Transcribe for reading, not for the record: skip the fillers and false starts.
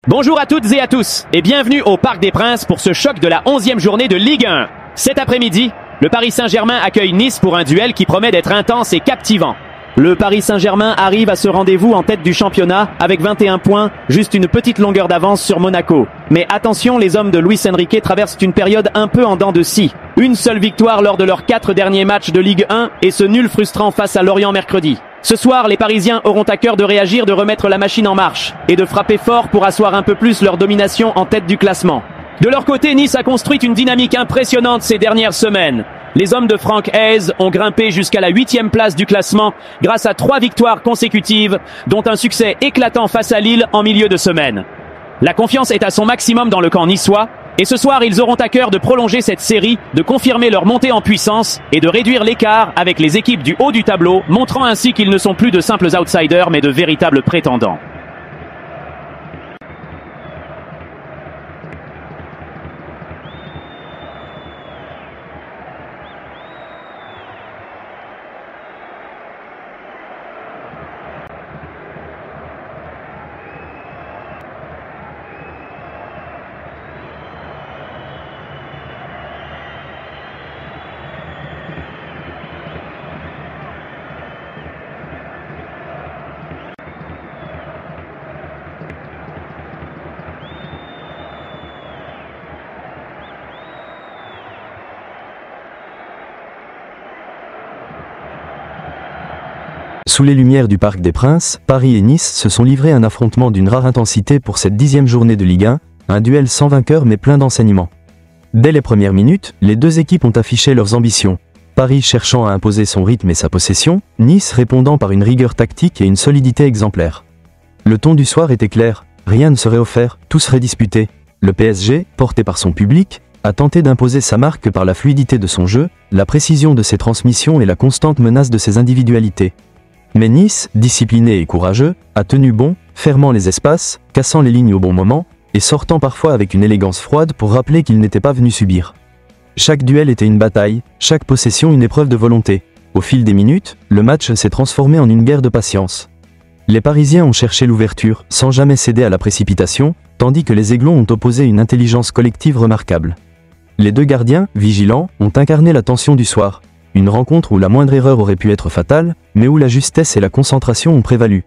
Bonjour à toutes et à tous et bienvenue au Parc des Princes pour ce choc de la 11e journée de Ligue 1. Cet après-midi, le Paris Saint-Germain accueille Nice pour un duel qui promet d'être intense et captivant. Le Paris Saint-Germain arrive à ce rendez-vous en tête du championnat avec 21 points, juste une petite longueur d'avance sur Monaco. Mais attention, les hommes de Luis Enrique traversent une période un peu en dents de scie. Une seule victoire lors de leurs 4 derniers matchs de Ligue 1 et ce nul frustrant face à Lorient mercredi. Ce soir, les Parisiens auront à cœur de réagir, de remettre la machine en marche et de frapper fort pour asseoir un peu plus leur domination en tête du classement. De leur côté, Nice a construit une dynamique impressionnante ces dernières semaines. Les hommes de Franck Haise ont grimpé jusqu'à la 8e place du classement grâce à 3 victoires consécutives, dont un succès éclatant face à Lille en milieu de semaine. La confiance est à son maximum dans le camp niçois, et ce soir ils auront à cœur de prolonger cette série, de confirmer leur montée en puissance et de réduire l'écart avec les équipes du haut du tableau, montrant ainsi qu'ils ne sont plus de simples outsiders mais de véritables prétendants. Sous les lumières du Parc des Princes, Paris et Nice se sont livrés un affrontement d'une rare intensité pour cette 10e journée de Ligue 1, un duel sans vainqueur mais plein d'enseignements. Dès les premières minutes, les deux équipes ont affiché leurs ambitions. Paris cherchant à imposer son rythme et sa possession, Nice répondant par une rigueur tactique et une solidité exemplaire. Le ton du soir était clair, rien ne serait offert, tout serait disputé. Le PSG, porté par son public, a tenté d'imposer sa marque par la fluidité de son jeu, la précision de ses transmissions et la constante menace de ses individualités. Mais Nice, discipliné et courageux, a tenu bon, fermant les espaces, cassant les lignes au bon moment, et sortant parfois avec une élégance froide pour rappeler qu'il n'était pas venu subir. Chaque duel était une bataille, chaque possession une épreuve de volonté. Au fil des minutes, le match s'est transformé en une guerre de patience. Les Parisiens ont cherché l'ouverture, sans jamais céder à la précipitation, tandis que les Aiglons ont opposé une intelligence collective remarquable. Les deux gardiens, vigilants, ont incarné la tension du soir. Une rencontre où la moindre erreur aurait pu être fatale, mais où la justesse et la concentration ont prévalu.